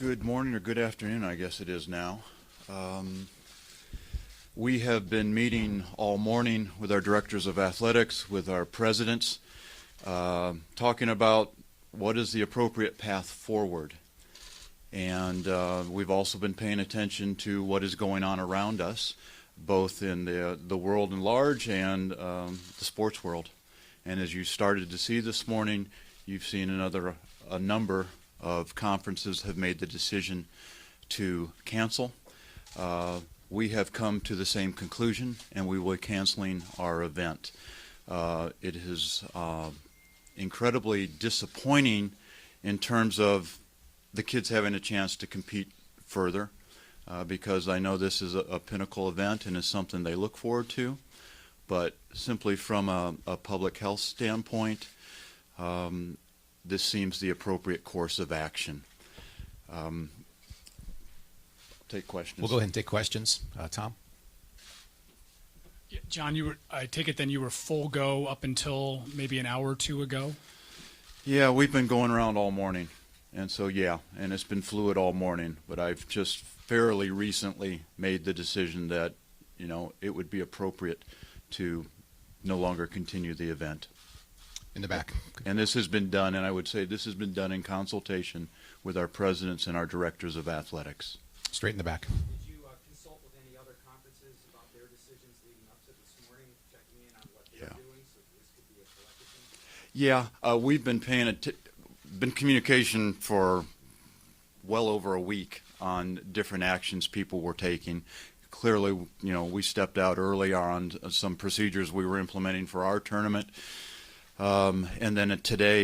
Good morning or good afternoon, I guess it is now. We have been meeting all morning with our directors of athletics, with our presidents, talking about what is the appropriate path forward. And we've also been paying attention to what is going on around us, both in the world at large and the sports world. And as you started to see this morning, you've seen a number of conferences have made the decision to cancel. We have come to the same conclusion, and we will be canceling our event. It is incredibly disappointing in terms of the kids having a chance to compete further, because I know this is a pinnacle event and is something they look forward to. But simply from a public health standpoint, this seems the appropriate course of action. Take questions. We'll go ahead and take questions. Tom? Yeah, John, I take it then you were full go up until maybe an hour or two ago? Yeah, we've been going around all morning. And so, yeah, and it's been fluid all morning. But I've just fairly recently made the decision that, it would be appropriate to no longer continue the event. In the back. And this has been done, and I would say this has been done in consultation with our presidents and our directors of athletics. Straight in the back. Did you consult with any other conferences about their decisions leading up to this morning, checking in on what they're doing, so this could be a collective thing? Yeah, we've been been communication for well over a week on different actions people were taking. Clearly, we stepped out early on some procedures we were implementing for our tournament. And then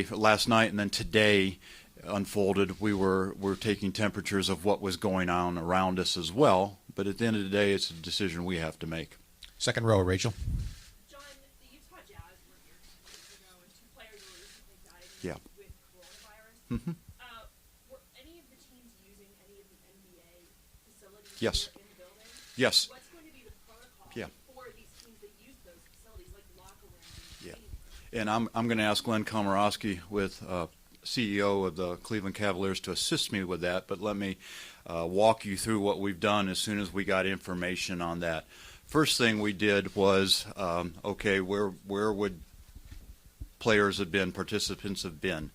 last night, and then today unfolded, we're taking temperatures of what was going on around us as well. But at the end of the day, it's a decision we have to make. Second row, Rachel. John, the Utah Jazz were here 2 weeks ago, and 2 players were recently diagnosed with coronavirus. Mm-hmm. Were any of the teams using any of the NBA facilities Yes. here in the building? Yes. What's going to be the protocol for these teams that use those facilities, like locker rooms and training rooms? And I'm going to ask Glenn Komorowski, with CEO of the Cleveland Cavaliers, to assist me with that. But let me walk you through what we've done as soon as we got information on that. First thing we did was, where would players have been, participants have been?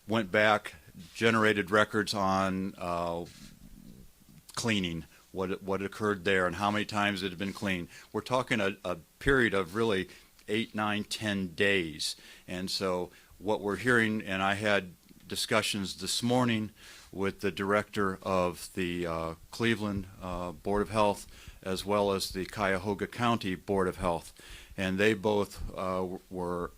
Went back, generated records on cleaning, what occurred there, and how many times it had been cleaned. We're talking a period of really 8, 9, 10 days. And so what we're hearing, and I had discussions this morning with the director of the Cleveland Board of Health, as well as the Cuyahoga County Board of Health, and they both were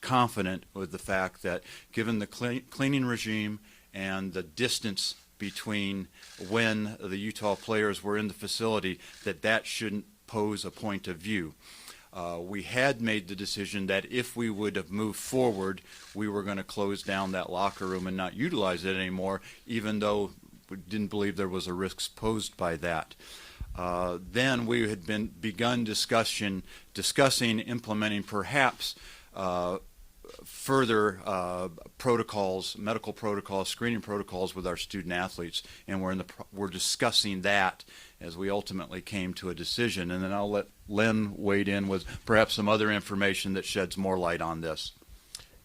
confident with the fact that given the cleaning regime and the distance between when the Utah players were in the facility, that shouldn't pose a point of view. We had made the decision that if we would have moved forward, we were going to close down that locker room and not utilize it anymore, even though we didn't believe there was a risk posed by that. Then we had begun discussing implementing perhaps further protocols, medical protocols, screening protocols with our student athletes, and we're discussing that as we ultimately came to a decision. And then I'll let Len wade in with perhaps some other information that sheds more light on this.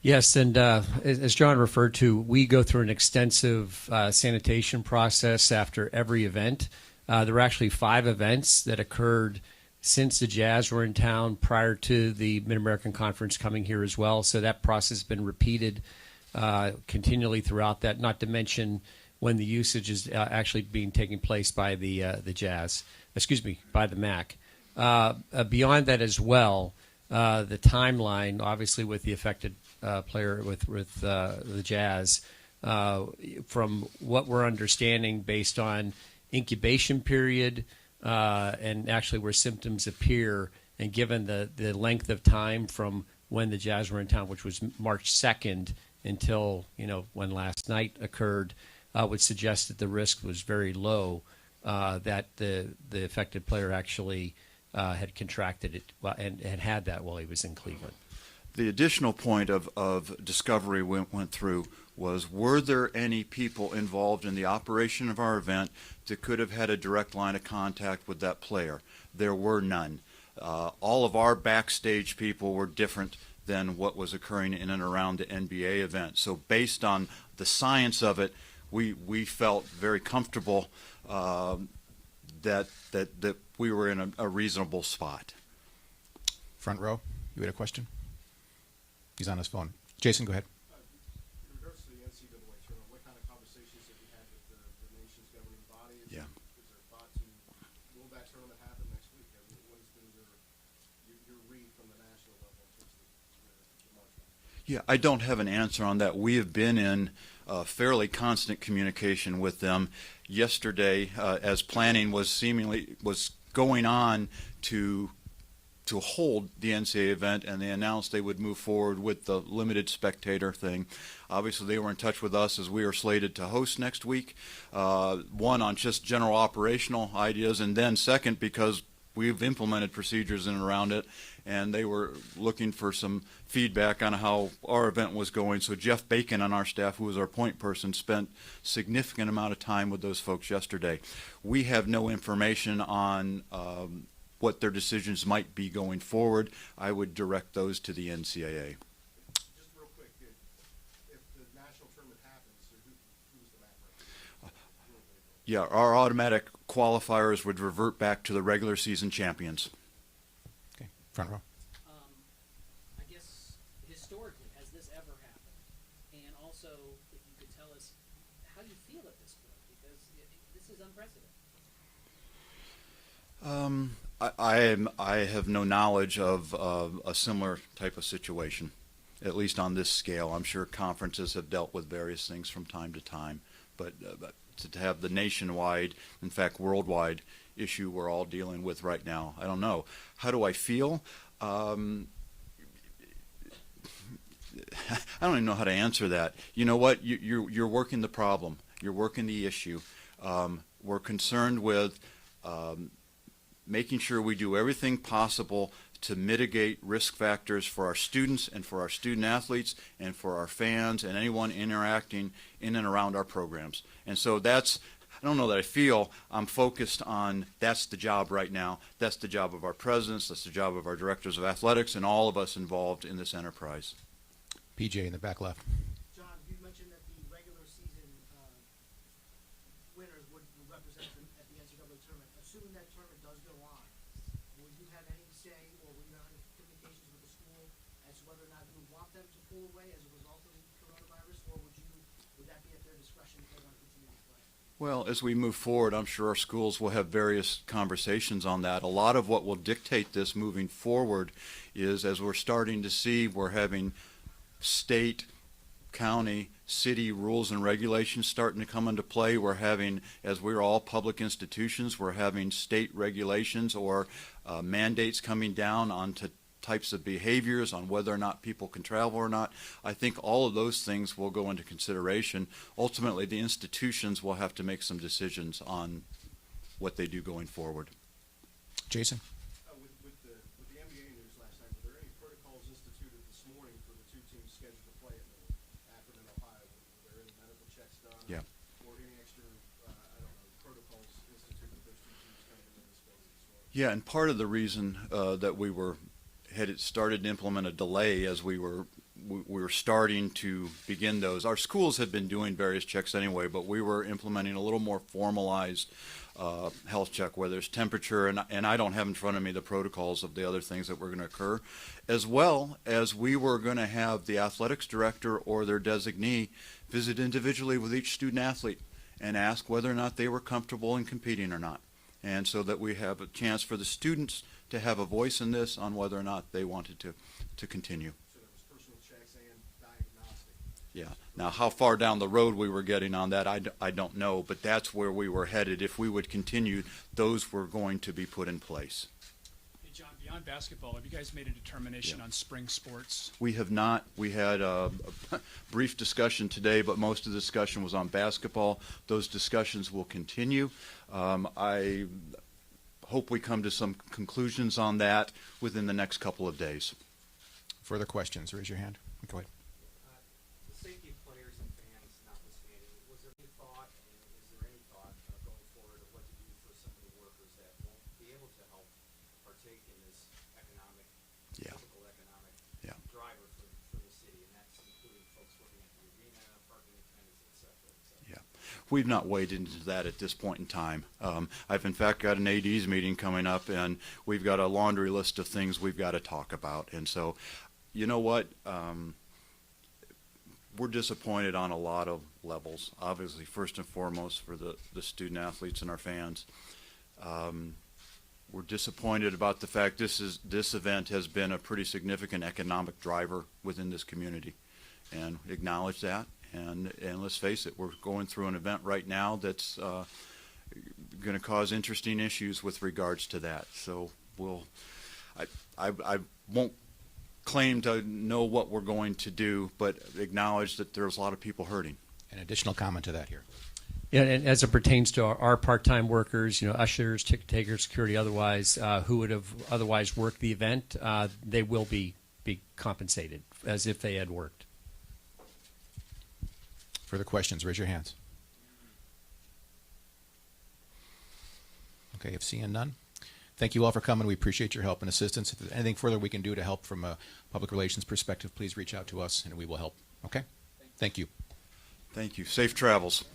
Yes, and as John referred to, we go through an extensive sanitation process after every event. There were actually 5 events that occurred since the Jazz were in town prior to the Mid-American Conference coming here as well. So that process has been repeated continually throughout that, not to mention when the usage is actually being taken place by the Jazz, by the MAC. Beyond that as well, the timeline, obviously with the affected player with the Jazz, from what we're understanding based on incubation period, and actually where symptoms appear, and given the length of time from when the Jazz were in town, which was March 2nd until when last night occurred, would suggest that the risk was very low, that the affected player actually had contracted it and had that while he was in Cleveland. The additional point of discovery we went through was, were there any people involved in the operation of our event that could have had a direct line of contact with that player? There were none. All of our backstage people were different than what was occurring in and around the NBA event. So based on the science of it, we felt very comfortable that we were in a reasonable spot. Front row, you had a question? He's on his phone. Jason, go ahead. In regards to the NCAA tournament, what kind of conversations have you had with the nation's governing body? Yeah. Is there thought to, will that tournament happen next week? What has been your read from the national level in terms of the March round? Yeah, I don't have an answer on that. We have been in fairly constant communication with them. Yesterday, as planning was going on to hold the NCAA event, and they announced they would move forward with the limited spectator thing. Obviously, they were in touch with us as we are slated to host next week. One, on just general operational ideas, and then second, because we've implemented procedures in and around it, and they were looking for some feedback on how our event was going. So Jeff Bacon on our staff, who was our point person, spent significant amount of time with those folks yesterday. We have no information on what their decisions might be going forward. I would direct those to the NCAA. Just real quick, if the national tournament happens, who's the map right? Yeah, our automatic qualifiers would revert back to the regular season champions. Okay, front row. I guess historically, has this ever happened? And also, if you could tell us how you feel at this point, because this is unprecedented. I have no knowledge of a similar type of situation, at least on this scale. I'm sure conferences have dealt with various things from time to time, but to have the nationwide, in fact worldwide, issue we're all dealing with right now, I don't know. How do I feel? I don't even know how to answer that. You know what? You're working the problem. You're working the issue. We're concerned with making sure we do everything possible to mitigate risk factors for our students and for our student athletes and for our fans and anyone interacting in and around our programs. And so that's, I don't know that I feel I'm focused on, that's the job right now. That's the job of our presidents, that's the job of our directors of athletics, and all of us involved in this enterprise. PJ in the back left. John, you mentioned that the regular season winners would represent them at the NCAA tournament. Assuming that tournament does go on, will you have any say, or will you have any communications with the school as to whether or not you would want them to pull away as a result of the coronavirus, or would that be at their discretion if they want to continue to play? Well, as we move forward, I'm sure our schools will have various conversations on that. A lot of what will dictate this moving forward is, as we're starting to see, we're having state, county, city rules and regulations starting to come into play. We're having, as we're all public institutions, we're having state regulations or mandates coming down onto types of behaviors, on whether or not people can travel or not. I think all of those things will go into consideration. Ultimately, the institutions will have to make some decisions on what they do going forward. Jason. With the NBA news last night, were there any protocols instituted this morning for the two teams scheduled to play at Akron and Ohio? Were there any medical checks done? Yeah. Or any extra, protocols instituted with those two teams coming into this building this morning? Yeah, and part of the reason that we had started to implement a delay as we were starting to begin those. Our schools had been doing various checks anyway, but we were implementing a little more formalized health check where there's temperature, and I don't have in front of me the protocols of the other things that were going to occur, as well as we were going to have the athletics director or their designee visit individually with each student athlete and ask whether or not they were comfortable in competing or not. And so that we have a chance for the students to have a voice in this on whether or not they wanted to continue. So there was personal checks and diagnostic. Yeah. Now, how far down the road we were getting on that, I don't know, but that's where we were headed. If we would continue, those were going to be put in place. Hey, John, beyond basketball, have you guys made a determination Yeah. on spring sports? We have not. We had a brief discussion today, but most of the discussion was on basketball. Those discussions will continue. I hope we come to some conclusions on that within the next couple of days. Further questions? Raise your hand. Go ahead. The safety of players and fans partake in this economic, Yeah. typical economic Yeah. driver for the city, and that's including folks working at the arena, parking attendants, et cetera, et cetera. Yeah, we've not waded into that at this point in time. I've in fact got an AD's meeting coming up, and we've got a laundry list of things we've got to talk about. And so, you know what? We're disappointed on a lot of levels. Obviously, first and foremost for the student athletes and our fans. We're disappointed about the fact this event has been a pretty significant economic driver within this community, and acknowledge that. And let's face it, we're going through an event right now that's going to cause interesting issues with regards to that. So I won't claim to know what we're going to do, but acknowledge that there's a lot of people hurting. An additional comment to that here. Yeah, and as it pertains to our part-time workers, ushers, ticket takers, security, otherwise, who would have otherwise worked the event, they will be compensated as if they had worked. Further questions, raise your hands. Okay, if seeing none, thank you all for coming. We appreciate your help and assistance. If there's anything further we can do to help from a public relations perspective, please reach out to us and we will help. Okay? Thank you. Thank you. Safe travels.